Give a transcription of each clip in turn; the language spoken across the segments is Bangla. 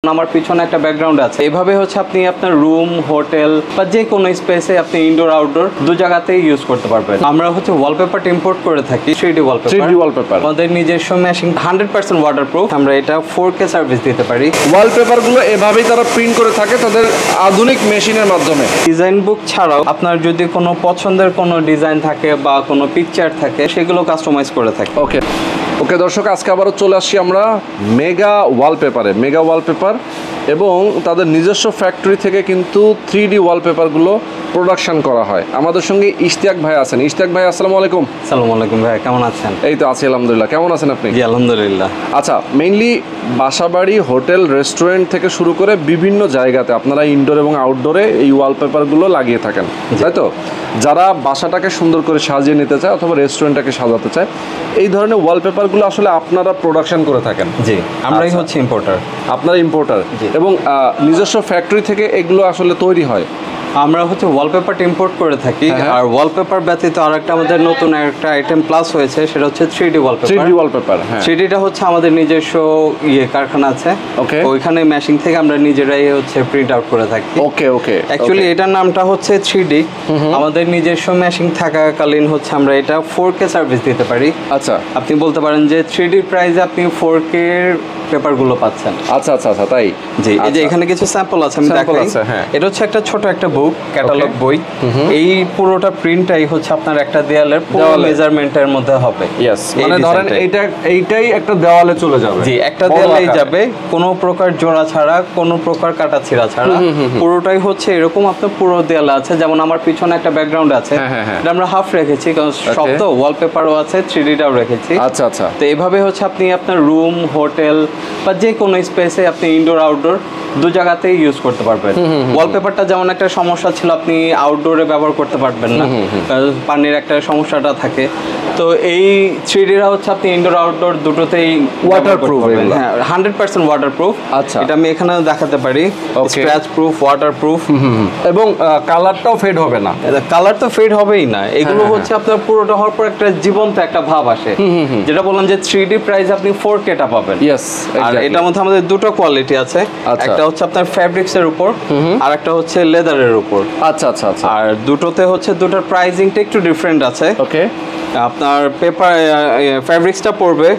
আমার পিছনে একটা ব্যাকগ্রাউন্ড আছে, এভাবে হচ্ছে আপনি আপনার রুম, হোটেল বা যে কোনো স্পেসে আপনি ইনডোর আউটডোর দু জায়গাতেই ইউজ করতে পারবেন। আমরা হচ্ছে ওয়ালপেপারটা ইম্পোর্ট করে থাকি, 3D ওয়ালপেপার। আমাদের নিজস্ব মেশিন, 100% ওয়াটারপ্রুফ। আমরা এটা 4K সার্ভিস দিতে পারি। ওয়ালপেপারগুলো এভাবেই তারা প্রিন্ট করে থাকে তাদের আধুনিক মেশিনের মাধ্যমে। ডিজাইন বুক ছাড়াও আপনার যদি কোনো পছন্দের কোনো ডিজাইন থাকে বা কোনো পিকচার থাকে সেগুলো কাস্টমাইজ করে থাকি। ওকে দর্শক, আজকে আবারও চলে আসছি আমরা মেগা ওয়ালপেপার এবং তাদের নিজস্ব ফ্যাক্টরি থেকে কিন্তু 3D ওয়ালপেপারগুলো প্রোডাকশন করা হয়। আমাদের সঙ্গে ইশতিয়াক ভাই আছেন। ইশতিয়াক ভাই, আসসালামু আলাইকুম। আসসালামু আলাইকুম ভাই, কেমন আছেন? এই তো আছি আলহামদুলিল্লাহ। কেমন আছেন আপনি? জি আলহামদুলিল্লাহ। আচ্ছা, মেইনলি বাসাবাড়ি, হোটেল, রেস্টুরেন্ট থেকে শুরু করে বিভিন্ন জায়গাতে আপনারা ইনডোর এবং আউটডোরে এই ওয়ালপেপারগুলো লাগিয়ে থাকেন, তাই তো? যারা বাসাটাকে সুন্দর করে সাজিয়ে নিতে চায় অথবা রেস্টুরেন্টটাকে সাজাতে চায়, এই ধরনের ওয়ালপেপারগুলো আসলে আপনারা প্রোডাকশন করে থাকেন? জি, আমরাই হচ্ছে ইম্পোর্টার। আপনারা ইম্পোর্টার এবং নিজস্ব ফ্যাক্টরি থেকে এগুলো আসলে তৈরি হয়? আমরা হচ্ছে ওয়ালপেপারটা ইম্পোর্ট করে থাকি। আর ওয়ালপেপার ব্যতীত আরেকটা আমাদের নতুন একটা আইটেম প্লাস হয়েছে, সেটা হচ্ছে 3D ওয়ালপেপার। 3Dটা হচ্ছে আমাদের নিজস্ব কারখানা আছে, ওইখানে মেশিন থেকে আমরা নিজেরাই হচ্ছে প্রিন্ট আউট করে থাকি। অ্যাকচুয়ালি এটার নামটা হচ্ছে 3D। আমাদের নিজস্ব মেশিন থাকাকালীন হচ্ছে আমরা এটা 4K সার্ভিস দিতে পারি। আচ্ছা, আপনি বলতে পারেন যে 3D প্রাইসে আপনি 4K পেপারগুলো পাচ্ছেন। আচ্ছা, তাই? জি, এই যে এখানে কিছু স্যাম্পল আছে, আমি দেখাই। এটা হচ্ছে একটা ছোট একটা বুক, ক্যাটালগ বই। এই পুরোটা প্রিন্টটাই হচ্ছে আপনার একটা দেয়ালের পুরো মেজারমেন্টের মধ্যে হবে। মানে ধরেন এইটাই একটা দেওয়ালে চলে যাবে। জি, একটা দেয়ালেই যাবে, কোনো প্রকার জোড়া ছাড়া, কোনো প্রকার কাটা ছিঁড়া ছাড়া। পুরোটাই হচ্ছে এরকম আপনার পুরো দেয়ালে আছে। যেমন আমার পিছনে একটা ব্যাকগ্রাউন্ড আছে, এটা আমরা হাফ রেখেছি কারণ সব তো ওয়ালপেপারও আছে, 3Dটাও রেখেছি। আচ্ছা। তো এভাবে হচ্ছে আপনি আপনার রুম, হোটেল বা যে কোনো স্পেসে আপনি ইনডোর আউটডোর দু জায়গাতেই ইউজ করতে পারবেন। ওয়ালপেপারটা যেমন একটা সমস্যা ছিল, আপনি আউটডোরে ব্যবহার করতে পারবেন না, পানির একটা সমস্যাটা থাকে। তো এই 3Dটা হচ্ছে আপনি ইনডোর আউটডোর দুটোতেই ওয়াটারপ্রুফ। হ্যাঁ, 100% ওয়াটারপ্রুফ। আচ্ছা, এটা আমি এখানে দেখাতে পারি, স্ক্র্যাচ প্রুফ, ওয়াটারপ্রুফ এবং কালারটাও ফেড হবে না। কালার তো ফেড হবেই না। এগুলো হচ্ছে আপনার পুরোটা হওয়ার পর একটা জীবন্ত একটা ভাব আসে, যেটা বললাম যে 3D প্রাইস আপনি 4K-টা পাবেন। আর এটার মধ্যে আমাদের দুটো কোয়ালিটি আছে, একটা হচ্ছে আপনার ফ্যাব্রিক্স এর উপর আর একটা হচ্ছে লেদারের উপর। আচ্ছা। আর দুটোতে হচ্ছে দুটোর প্রাইসিংটা একটু ডিফারেন্ট আছে। আপনার পেপার ফ্যাব্রিক্সটা পড়বে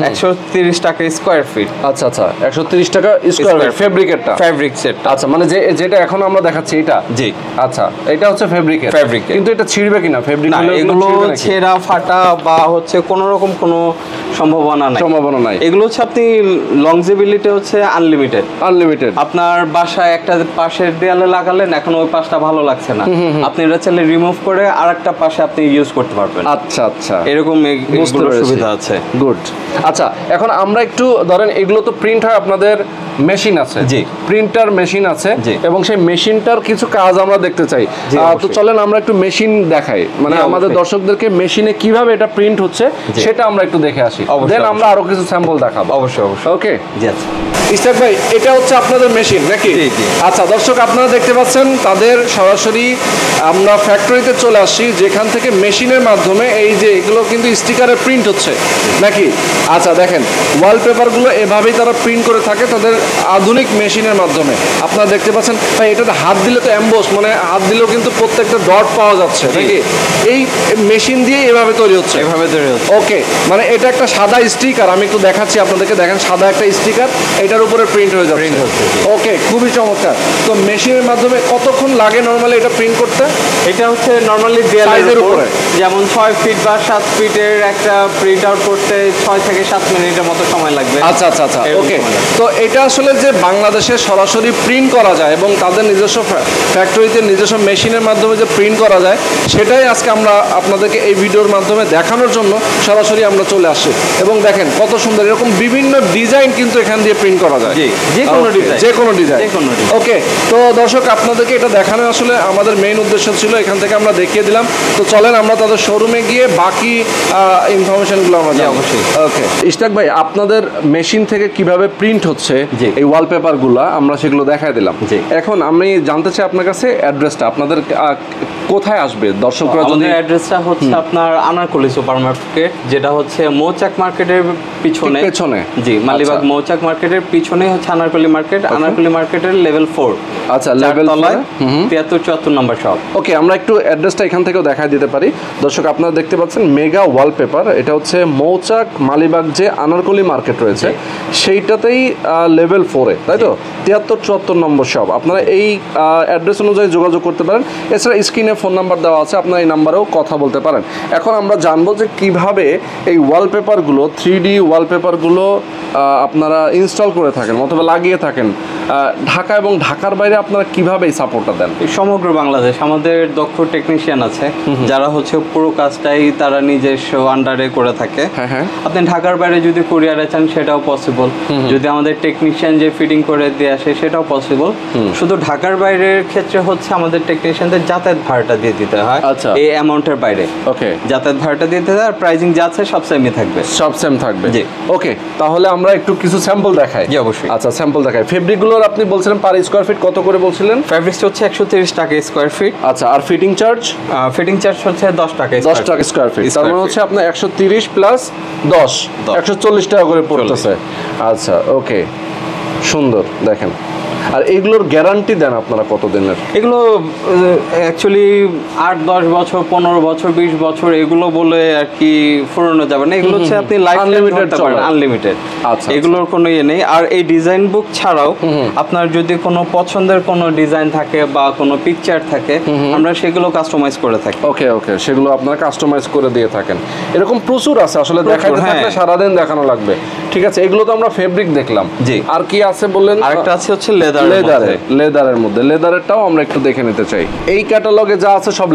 130 টাকা স্কয়ার ফিট। আচ্ছা, 130 টাকা স্কয়ার ফিট ফ্যাব্রিক্সের। আচ্ছা, মানে যেটা এখন আমরা দেখাচ্ছি এটা? জি। আচ্ছা, এটা হচ্ছে ফ্যাব্রিক। কিন্তু এটা ছিড়বে কিনা? ফ্যাব্রিক এগুলো ছেঁড়া ফাটা বা হচ্ছে কোনো রকম কোনো সম্ভাবনা নাই। এগুলো হচ্ছে আপনি লংজিবিলিটি হচ্ছে আনলিমিটেড। আপনার বাসায় একটা পাশের দেয়ালে লাগালেন, এখন ওই পাশটা ভালো লাগছে না, আপনি এটা চাইলে রিমুভ করে আরেকটা পাশে আপনি ইউজ করতে পারবেন। আচ্ছা, এরকম সুবিধা আছে। গুড। আচ্ছা, এখন আমরা একটু ধরেন এগুলো তো প্রিন্ট হয়, আপনাদের মেশিন আছে? জি, প্রিন্টার মেশিন আছে এবং সেই মেশিনটার কিছু কাজ আমরা দেখতে চাই। তো চলেন আমরা একটু মেশিন দেখাই, মানে আমাদের দর্শকদেরকে মেশিনে কিভাবে এটা প্রিন্ট হচ্ছে সেটা আমরা একটু দেখে আসি, দেন আমরা আরো কিছু স্যাম্পল দেখাবো। অবশ্যই। ওকে। জি। আচ্ছা ইশতিয়াক ভাই, এটা হচ্ছে আপনাদের মেশিন নাকি? আচ্ছা দর্শক, আপনারা দেখতে পাচ্ছেন তাদের সরাসরি আমরা ফ্যাক্টরিতে চলে আসছি, যেখান থেকে মেশিনের মাধ্যমে এই যে এগুলো কিন্তু স্টিকারে প্রিন্ট হচ্ছে নাকি? আচ্ছা দেখেন, ওয়ালপেপারগুলো এভাবেই তারা প্রিন্ট করে থাকে তাদের আধুনিক মেশিনের মাধ্যমে। আপনারা দেখতে পাচ্ছেন ভাই, এটাতে হাত দিলে তো এমবোস, মানে হাত দিলেও কিন্তু প্রত্যেকটা ডট পাওয়া যাচ্ছে নাকি? এই মেশিন দিয়ে এভাবে তৈরি হচ্ছে? ওকে, মানে এটা একটা সাদা স্টিকার, আমি একটু দেখাচ্ছি আপনাদেরকে। দেখেন, সাদা একটা স্টিকার, এটার উপরে প্রিন্ট হয়ে যাচ্ছে। ওকে, খুবই চমৎকার। তো মেশিনের মাধ্যমে কতক্ষণ লাগে নরমালি এটা প্রিন্ট করতে? এটা হচ্ছে নরমালি দেয়ালের উপরে, যেমন 6 ফিট বা 7 ফিটের একটা প্রিন্ট আউট করতে 6 থেকে 7 মিনিটের মতো সময় লাগবে। আচ্ছা। ওকে, তো এটা আসলে যে বাংলাদেশে সরাসরি প্রিন্ট করা যায় এবং তাদের নিজস্ব ফ্যাক্টরিতে নিজস্ব মেশিনের মাধ্যমে যে প্রিন্ট করা যায়, সেটাই আজকে আমরা আপনাদেরকে এই ভিডিওর মাধ্যমে দেখানোর জন্য সরাসরি আমরা চলে আসছি। এবং দেখেন কত সুন্দর, এরকম বিভিন্ন ডিজাইন কিন্তু এখান দিয়ে প্রিন্ট করা যায়। যে কোনো ডিজাইন। ওকে, তো দর্শক, আপনাদেরকে এটা দেখানো আসলে আমাদের মেইন উদ্দেশ্য ছিল, এখান থেকে আমরা দেখিয়ে দিলাম। তো চলেন আমরা তাদের শোরুমে গিয়ে বাকি ইনফরমেশনগুলো আমরা জানি। অবশ্যই। ওকে ইশতিয়াক ভাই, আপনাদের মেশিন থেকে কিভাবে প্রিন্ট হচ্ছে এই ওয়ালপেপারগুলো আমরা সেগুলো দেখাই দিলাম। এখন আমি জানতে চাই আপনার কাছে অ্যাড্রেসটা, আপনাদের কোথায় আসবে দর্শকরা? আমাদের অ্যাড্রেসটা হচ্ছে আপনার আনারকলি সুপার মার্কেট, যেটা হচ্ছে মৌচাক মার্কেটের পিছনে। জি, মালিবাগ মৌচাক মার্কেটের পিছনেই হচ্ছে আনারকলি মার্কেট। আনারকলি মার্কেটের লেভেল 4। আচ্ছা, লেভেল 4 73-74 নম্বর শপ। ওকে, আমরা একটু অ্যাড্রেসটা এখান থেকেও দেখাই দিতে পারি। দর্শক আপনারা দেখতে পাচ্ছেন মেগা ওয়ালপেপার, এটা হচ্ছে মৌচাক মালিবাগ যে আনারকলি মার্কেট রয়েছে সেইটাতেই লেভেল 4-এ, তাই তো? 73-74 নম্বর শপ। আপনারা এই অ্যাড্রেস অনুযায়ী যোগাযোগ করতে পারেন। এছাড়া স্ক্রিনে ফোন নাম্বার দেওয়া আছে, আপনারা এই নাম্বারেও কথা বলতে পারেন। এখন আমরা জানবো যে কিভাবে এই ওয়ালপেপারগুলো 3D ওয়ালপেপারগুলো আপনারা ইনস্টল করে থাকেন অথবা লাগিয়ে থাকেন ঢাকা এবং ঢাকার বাইরে, আপনারা কিভাবে এই সাপোর্টটা দেন? সমগ্র বাংলাদেশ আমাদের দক্ষ টেকনিশিয়ান আছে যারা হচ্ছে পুরো কাজটাই তারা নিজস্ব আন্ডারে করে থাকে। আপনি ঢাকার বাইরে যদি কুরিয়ারে চান সেটাও পসিবল, যদি আমাদের টেকনিশিয়ান যে ফিটিং করে দিয়ে আসে সেটাও পসিবল। শুধু ঢাকার বাইরের ক্ষেত্রে হচ্ছে আমাদের টেকনিশিয়ানদের যাতায়াত ভাড়াটা দিয়ে দিতে হয় এই অ্যামাউন্টের বাইরে। ওকে, যাতায়াত ভাড়াটা দিয়ে দিতে হয়, আর প্রাইসিং যা আছে সব সেমই থাকবে। সব সেম থাকবে। জি, ওকে, তাহলে আমরা একটু কিছু স্যাম্পল দেখাই। জি অবশ্যই। আচ্ছা, স্যাম্পল দেখাই। ফেব্রিকগুলোর আপনি বলছিলেন পার স্কয়ার ফিট কত করে বলছিলেন? ফেব্রিক্স হচ্ছে 130 টাকা স্কয়ার ফিট। আচ্ছা, আর ফিটিং চার্জ? ফিটিং চার্জ হচ্ছে 10 টাকা স্কয়ার ফিট। তার মানে হচ্ছে আপনার 130 প্লাস 10 140 টাকা করে পড়তেছে। আচ্ছা, ওকে, সুন্দর। দেখেন, আর এগুলোর গ্যারান্টি দেন আপনারা কত দিনের? এগুলো অ্যাকচুয়ালি 8-10 বছর, 15 বছর, 20 বছর এগুলো বলে আর কি ফুরানো যাবে না। এগুলো হচ্ছে আপনি লাইফ আনলিমিটেড চলে, আনলিমিটেড। আচ্ছা, এগুলোর কোনো ইয়ে নেই। আর এই ডিজাইন বুক ছাড়াও আপনার যদি কোনো পছন্দের কোনো ডিজাইন থাকে বা কোনো পিকচার থাকে, আমরা সেগুলো কাস্টমাইজ করে থাকি। ওকে ওকে, সেগুলো আপনারা কাস্টমাইজ করে দিয়ে থাকেন। এরকম প্রচুর আছে, আসলে দেখাইতে থাকলে সারাদিন দেখানো লাগবে। ঠিক আছে, এগুলো তো আমরা ফেব্রিক দেখলাম। জি, আর কি আছে বললেন? আরেকটা আছে হচ্ছে লেদারের মধ্যে। লেদারেরটাও আমরা একটু দেখে নিতে চাই। এই ক্যাটালগে যা আছে সব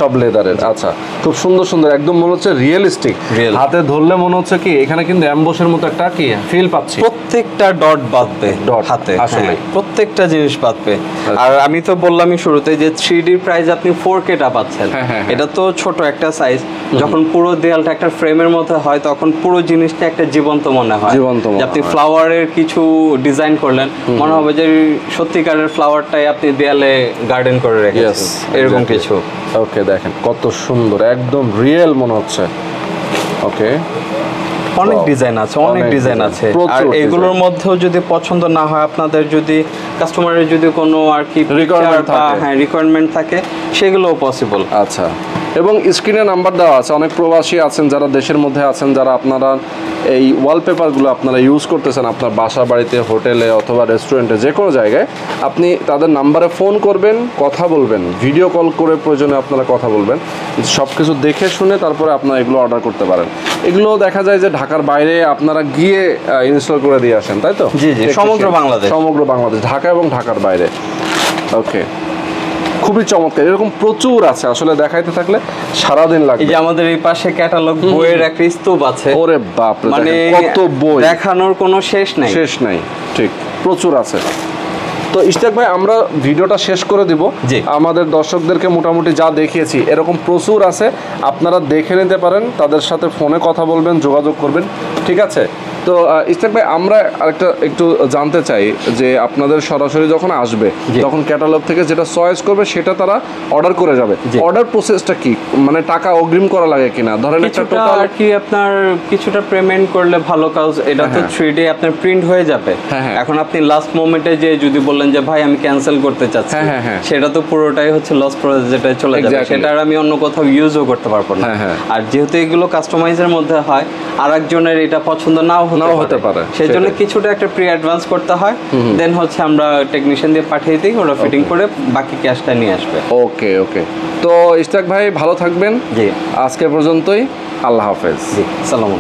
সব লেদারের। আচ্ছা, খুব সুন্দর সুন্দর, একদম মনে হচ্ছে রিয়েলিস্টিক। হাতে ধরলে মনে হচ্ছে কি এখানে কিন্তু অ্যাম্বসের মতো একটা কি ফিল পাচ্ছি। প্রত্যেকটা ডট বাঁধবে হাতে, আসলে প্রত্যেকটা জিনিস বাঁধবে। আর আমি তো বললামই শুরুতে যে 3D প্রাইস আপনি 4K টা পাচ্ছেন। এটা তো ছোট একটা সাইজ, যখন পুরো দেয়ালটা একটা ফ্রেমের মধ্যে হয় তখন পুরো জিনিসটা একটা জীবন্ত মনে হয়। আপনি ফ্লাওয়ারের কিছু ডিজাইন করলেন, মনে হবে যে সত্যিকারের ফ্লাওয়ারটাই আপনি দেয়ালে গার্ডেন করে রেখেছেন, এরকম কিছু। ওকে, দেখেন কত সুন্দর, একদম রিয়েল মনে হচ্ছে। ওকে, অনেক ডিজাইন আছে, অনেক ডিজাইন আছে। আর এগুলোর মধ্যেও যদি পছন্দ না হয় আপনাদের, যদি কাস্টমারের যদি কোনো আর কি রিকোয়ারমেন্ট থাকে সেগুলোও পসিবল। আচ্ছা, এবং স্ক্রিনে নাম্বার দেওয়া আছে। অনেক প্রবাসী আছেন যারা দেশের মধ্যে আছেন, যারা আপনারা এই ওয়ালপেপারগুলো আপনারা ইউজ করতেছেন আপনার বাসা বাড়িতে, হোটেলে অথবা রেস্টুরেন্টে, যে কোনো জায়গায় আপনি তাদের নাম্বারে ফোন করবেন, কথা বলবেন, ভিডিও কল করে প্রয়োজনে আপনারা কথা বলবেন। সব কিছু দেখে শুনে তারপরে আপনারা এগুলো অর্ডার করতে পারেন। এগুলো দেখা যায় যে ঢাকার বাইরে আপনারা গিয়ে ইনস্টল করে দিয়ে আসেন, তাই তো? জি জি, সমগ্র বাংলাদেশ, ঢাকা এবং ঢাকার বাইরে। ওকে, খুবই চমৎকার। এরকম প্রচুর আছে, আসলে দেখাইতে থাকলে সারাদিন লাগবে। এই যে আমাদের এই পাশে ক্যাটালগ বইয়ের একটা স্তূপ আছে। ওরে বাপ রে, মানে কত বই, দেখানোর কোনো শেষ নাই। ঠিক, প্রচুর আছে। তো ইশতিয়াক ভাই, আমরা ভিডিওটা শেষ করে দিব। আমাদের দর্শকদেরকে মোটামুটি যা দেখিয়েছি এরকম প্রচুর আছে, আপনারা দেখে নিতে পারেন, তাদের সাথে ফোনে কথা বলবেন, যোগাযোগ করবেন। ঠিক আছে, তো ইশতিয়াক ভাই, আমরা আরেকটা একটু জানতে চাই যে আপনাদের সরাসরি যখন আসবে তখন ক্যাটালগ থেকে যেটা চয়েস করবে সেটা তারা অর্ডার করে যাবে। অর্ডার প্রসেসটা কি, মানে টাকা অগ্রিম করা লাগে কিনা? ধরেন একটা টোটাল আর কি আপনার কিছুটা পেমেন্ট করলে ভালো কাজ। এটা তো 3D আপনার প্রিন্ট হয়ে যাবে। এখন আপনি লাস্ট মোমেন্টে যে যদি বললেন যে ভাই আমি ক্যান্সেল করতে চাচ্ছি, সেটা তো পুরোটাই হচ্ছে লস প্রসেস, যেটা চলে যাবে, সেটা আর আমি অন্য কোথাও ইউজও করতে পারবো না। আর যেহেতু এগুলো কাস্টমাইজের মধ্যে হয়, আরেকজনের এটা পছন্দ নাও হতে পারে, সেই জন্য কিছুটা একটা প্রি অ্যাডভান্স করতে হয়। দেন হচ্ছে আমরা টেকনিশিয়ান দিয়ে পাঠিয়ে দিই, ওরা ফিটিং করে বাকি ক্যাশটা নিয়ে আসবে। ওকে ওকে, তো ইশতিয়াক ভাই ভালো থাকবেন। জি, আজকে পর্যন্তই। আল্লাহ হাফেজ। জি, সালাম।